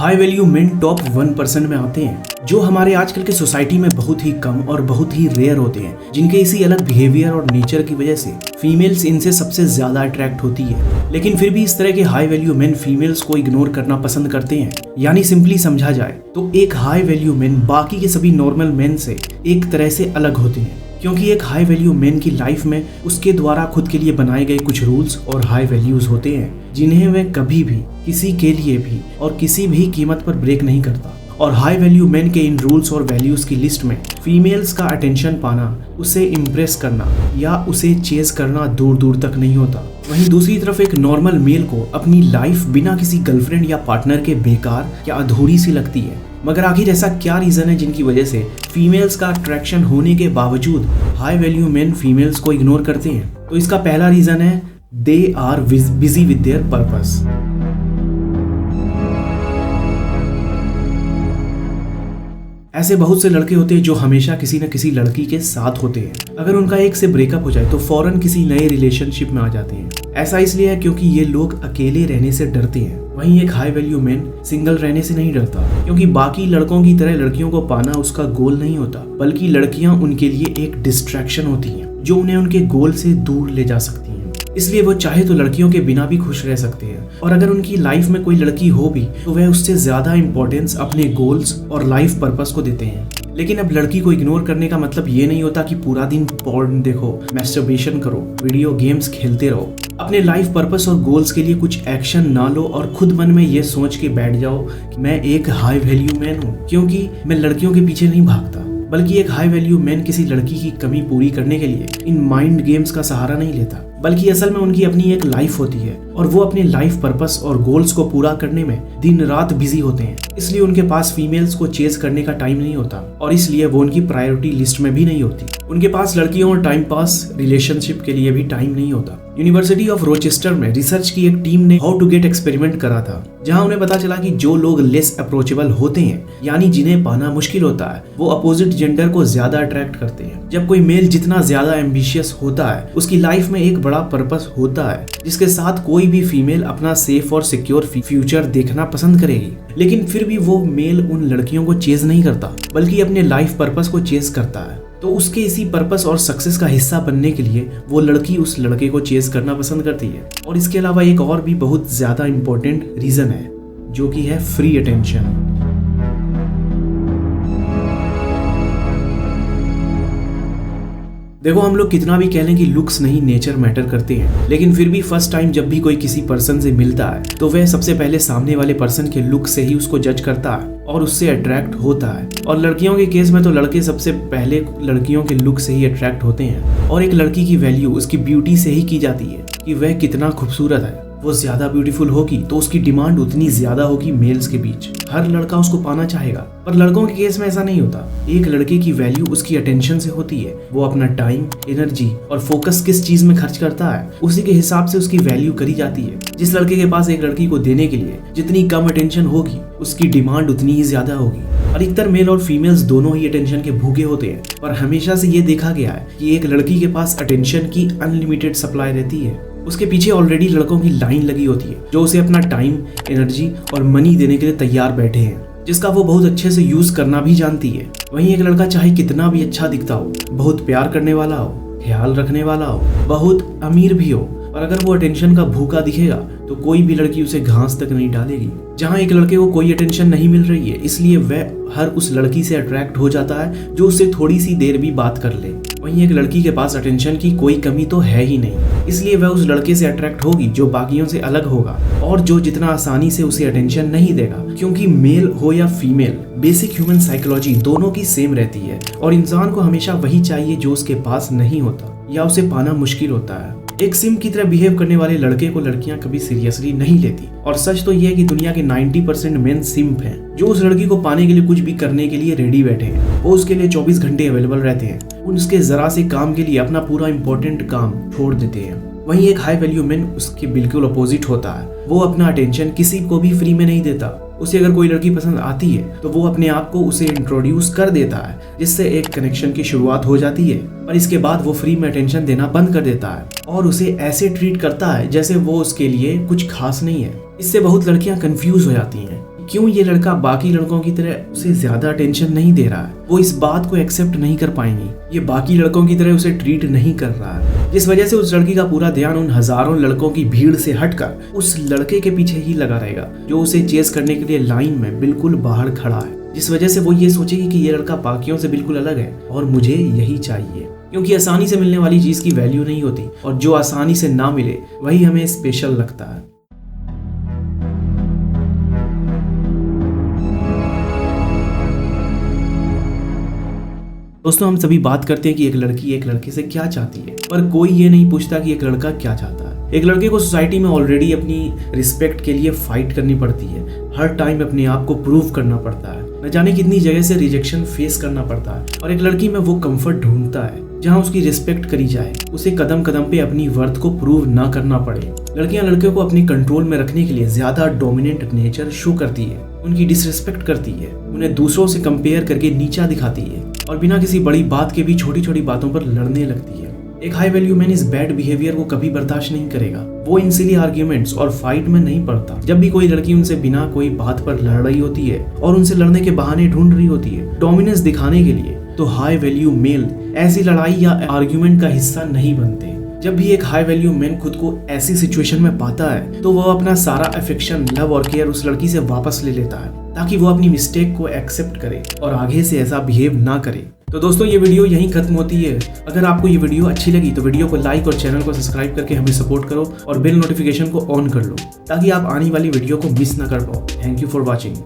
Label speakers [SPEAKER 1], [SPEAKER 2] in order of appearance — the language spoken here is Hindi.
[SPEAKER 1] हाई वैल्यू मेन टॉप 1% में आते हैं, जो हमारे आजकल के सोसाइटी में बहुत ही कम और बहुत ही रेयर होते हैं, जिनके इसी अलग बिहेवियर और नेचर की वजह से फीमेल्स इनसे सबसे ज्यादा अट्रैक्ट होती है। लेकिन फिर भी इस तरह के हाई वैल्यू मेन फीमेल्स को इग्नोर करना पसंद करते हैं। यानी सिंपली समझा जाए तो एक हाई वैल्यू मेन बाकी के सभी नॉर्मल मेन से एक तरह से अलग होते हैं, क्योंकि एक हाई वैल्यू मैन की लाइफ में उसके द्वारा खुद के लिए बनाए गए कुछ रूल्स और हाई वैल्यूज होते हैं, जिन्हें वह कभी भी किसी के लिए भी और किसी भी कीमत पर ब्रेक नहीं करता। और हाई वैल्यू मैन के इन रूल्स और वैल्यूज की लिस्ट में फीमेल्स का अटेंशन पाना, उसे इम्प्रेस करना या उसे चेज करना दूर दूर तक नहीं होता। वहीं दूसरी तरफ एक नॉर्मल मेल को अपनी लाइफ बिना किसी गर्लफ्रेंड या पार्टनर के बेकार या अधूरी सी लगती है। मगर आखिर ऐसा क्या रीजन है जिनकी वजह से फीमेल्स का अट्रैक्शन होने के बावजूद हाई वैल्यू मेन फीमेल्स को इग्नोर करते हैं? तो इसका पहला रीजन है they are busy with their purpose. ऐसे बहुत से लड़के होते हैं जो हमेशा किसी न किसी लड़की के साथ होते हैं। अगर उनका एक से ब्रेकअप हो जाए तो फौरन किसी नए रिलेशनशिप में आ जाते हैं। ऐसा इसलिए है क्योंकि ये लोग अकेले रहने से डरते हैं। वहीं एक हाई वैल्यू मैन सिंगल रहने से नहीं डरता, क्योंकि बाकी लड़कों की तरह लड़कियों को पाना उसका गोल नहीं होता, बल्कि लड़कियां उनके लिए एक डिस्ट्रैक्शन होती हैं जो उन्हें उनके गोल से दूर ले जा सकती हैं। इसलिए वो चाहे तो लड़कियों के बिना भी खुश रह सकते हैं, और अगर उनकी लाइफ में कोई लड़की हो भी तो वह उससे ज्यादा इंपॉर्टेंस अपने गोल्स और लाइफ पर्पस को देते हैं। लेकिन अब लड़की को इग्नोर करने का मतलब ये नहीं होता कि पूरा दिन पॉर्न देखो, मैस्टरबेशन करो, वीडियो गेम्स खेलते रहो। अपने लाइफ पर्पस और गोल्स के लिए कुछ एक्शन ना लो और खुद मन में ये सोच के बैठ जाओ कि मैं एक हाई वैल्यू मैन हूँ, क्योंकि मैं लड़कियों के पीछे नहीं भागता। बल्कि एक हाई वैल्यू मैन किसी लड़की की कमी पूरी करने के लिए इन माइंड गेम्स का सहारा नहीं लेता, बल्कि असल में उनकी अपनी एक लाइफ होती है और वो अपने लाइफ पर्पस और गोल्स को पूरा करने में दिन रात बिजी होते हैं। इसलिए उनके पास फीमेल्स को चेज करने का टाइम नहीं होता, और इसलिए वो उनकी प्रायोरिटी लिस्ट में भी नहीं होती। उनके पास लड़कियों और टाइम पास रिलेशनशिप के लिए भी टाइम नहीं होता। यूनिवर्सिटी ऑफ रोचेस्टर में रिसर्च की एक टीम ने हाउ टू गेट एक्सपेरिमेंट करा था, जहां उन्हें पता चला कि जो लोग लेस अप्रोचेबल होते हैं, यानी जिन्हें पाना मुश्किल होता है, वो अपोजिट जेंडर को ज्यादा अट्रैक्ट करते हैं। जब कोई मेल जितना ज्यादा एम्बिशियस होता है, उसकी लाइफ में एक बड़ा पर्पस होता है जिसके साथ कोई भी फीमेल अपना सेफ और सिक्योर फ्यूचर देखना पसंद करेगी। लेकिन फिर भी वो मेल उन लड़कियों को चेज नहीं करता, बल्कि अपने लाइफ पर्पस को चेज करता है। तो उसके इसी पर्पस और सक्सेस का हिस्सा बनने के लिए वो लड़की उस लड़के को चेज करना पसंद करती है। और इसके अलावा एक और भी बहुत ज्यादा इंपॉर्टेंट रीजन है, जो कि है फ्री अटेंशन। देखो, हम लोग कितना भी कह लें कि लुक्स नहीं नेचर मैटर करते हैं, लेकिन फिर भी फर्स्ट टाइम जब भी कोई किसी पर्सन से मिलता है तो वह सबसे पहले सामने वाले पर्सन के लुक से ही उसको जज करता है और उससे अट्रैक्ट होता है। और लड़कियों के केस में तो लड़के सबसे पहले लड़कियों के लुक से ही अट्रैक्ट होते हैं, और एक लड़की की वैल्यू उसकी ब्यूटी से ही की जाती है कि वह कितना खूबसूरत है। वो ज्यादा ब्यूटीफुल होगी तो उसकी डिमांड उतनी ज्यादा होगी मेल्स के बीच। हर लड़का उसको पाना चाहेगा, पर लड़कों के केस में ऐसा नहीं होता। एक लड़के की वैल्यू उसकी अटेंशन से होती है। वो अपना टाइम, एनर्जी और फोकस किस चीज में खर्च करता है, उसी के हिसाब से उसकी वैल्यू करी जाती है। जिस लड़के के पास एक लड़की को देने के लिए जितनी कम अटेंशन होगी, उसकी डिमांड उतनी ही ज्यादा होगी। अधिकतर मेल और फीमेल्स दोनों ही अटेंशन के भूखे होते हैं, पर हमेशा से ये देखा गया है कि एक लड़की के पास अटेंशन की अनलिमिटेड सप्लाई रहती है। उसके पीछे ऑलरेडी लड़कों की लाइन लगी होती है जो उसे अपना टाइम, एनर्जी और मनी देने के लिए तैयार बैठे हैं, जिसका वो बहुत अच्छे से यूज करना भी जानती है। वहीं एक लड़का चाहे कितना भी अच्छा दिखता हो, बहुत प्यार करने वाला हो, ख्याल रखने वाला हो, बहुत अमीर भी हो, और अगर वो अटेंशन का भूखा दिखेगा तो कोई भी लड़की उसे घास तक नहीं डालेगी। जहाँ एक लड़के को कोई अटेंशन नहीं मिल रही है, इसलिए वह हर उस लड़की से अट्रैक्ट हो जाता है जो उससे थोड़ी सी देर भी बात कर ले। वहीं एक लड़की के पास अटेंशन की कोई कमी तो है ही नहीं, इसलिए वह उस लड़के से अट्रैक्ट होगी जो बाकियों से अलग होगा और जो जितना आसानी से उसे अटेंशन नहीं देगा। क्योंकि मेल हो या फीमेल, बेसिक ह्यूमन साइकोलॉजी दोनों की सेम रहती है, और इंसान को हमेशा वही चाहिए जो उसके पास नहीं होता या उसे पाना मुश्किल होता है। एक सिम की तरह बिहेव करने वाले लड़के को लड़कियां कभी सीरियसली नहीं लेती, और सच तो यह है कि दुनिया के 90% मेन सिम्प हैं जो उस लड़की को पाने के लिए कुछ भी करने के लिए रेडी बैठे हैं। वो उसके लिए 24 घंटे अवेलेबल रहते हैं, उसके जरा से काम के लिए अपना पूरा इंपॉर्टेंट काम छोड़ देते हैं। वहीं एक हाई वैल्यू मैन उसके बिल्कुल अपोजिट होता है। वो अपना अटेंशन किसी को भी फ्री में नहीं देता। उसे अगर कोई लड़की पसंद आती है तो वो अपने आप को उसे इंट्रोड्यूस कर देता है, जिससे एक कनेक्शन की शुरुआत हो जाती है। पर इसके बाद वो फ्री में अटेंशन देना बंद कर देता है और उसे ऐसे ट्रीट करता है जैसे वो उसके लिए कुछ खास नहीं है। इससे बहुत लड़कियां कंफ्यूज हो जाती हैं क्यों ये लड़का बाकी लड़कों की तरह उसे ज्यादा अटेंशन नहीं दे रहा है। वो इस बात को एक्सेप्ट नहीं कर पाएंगी, ये बाकी लड़कों की तरह उसे ट्रीट नहीं कर रहा है, जिस वजह से उस लड़की का पूरा ध्यान उन हजारों लड़कों की भीड़ से हटकर उस लड़के के पीछे ही लगा रहेगा जो उसे चेस करने के लिए लाइन में बिल्कुल बाहर खड़ा है, जिस वजह से वो ये सोचेगी कि ये लड़का बाकियों से बिल्कुल अलग है और मुझे यही चाहिए। क्योंकि आसानी से मिलने वाली चीज की वैल्यू नहीं होती और जो आसानी से ना मिले वही हमें स्पेशल लगता है। दोस्तों, हम सभी बात करते हैं कि एक लड़की एक लड़के से क्या चाहती है, पर कोई ये नहीं पूछता कि एक लड़का क्या चाहता है। एक लड़के को सोसाइटी में ऑलरेडी अपनी रिस्पेक्ट के लिए फाइट करनी पड़ती है, हर टाइम अपने आप को प्रूव करना पड़ता है, न जाने कितनी जगह से रिजेक्शन फेस करना पड़ता है। और एक लड़की में वो कंफर्ट ढूंढता है जहाँ उसकी रिस्पेक्ट करी जाए, उसे कदम कदम पे अपनी वर्थ को प्रूव ना करना पड़े। लड़कियां लड़कियों को अपने कंट्रोल में रखने के लिए ज्यादा डोमिनेंट नेचर शो करती है, उनकी डिसरिस्पेक्ट करती है, उन्हें दूसरों से कंपेयर करके नीचा दिखाती है और बिना किसी बड़ी बात के भी छोटी छोटी बातों पर लड़ने लगती है। एक हाई वैल्यू मैन इस बैड बिहेवियर को कभी बर्दाश्त नहीं करेगा। वो इन सिली आर्ग्यूमेंट्स और फाइट में नहीं पड़ता। जब भी कोई लड़की उनसे बिना कोई बात पर लड़ रही होती है और उनसे लड़ने के बहाने ढूंढ रही होती है डोमिनेंस दिखाने के लिए, तो हाई वैल्यू मेल ऐसी लड़ाई या आर्ग्यूमेंट का हिस्सा नहीं बनते। जब भी एक हाई वैल्यू मैन खुद को ऐसी सिचुएशन में पाता है तो वो अपना सारा अफेक्शन, लव और केयर उस लड़की से वापस ले लेता है ताकि वो अपनी मिस्टेक को एक्सेप्ट करे और आगे से ऐसा बिहेव ना करे। तो दोस्तों, ये वीडियो यहीं खत्म होती है। अगर आपको ये वीडियो अच्छी लगी तो वीडियो को लाइक और चैनल को सब्सक्राइब करके हमें सपोर्ट करो और बेल नोटिफिकेशन को ऑन कर लो ताकि आप आने वाली वीडियो को मिस ना कर पाओ। Thank you for watching.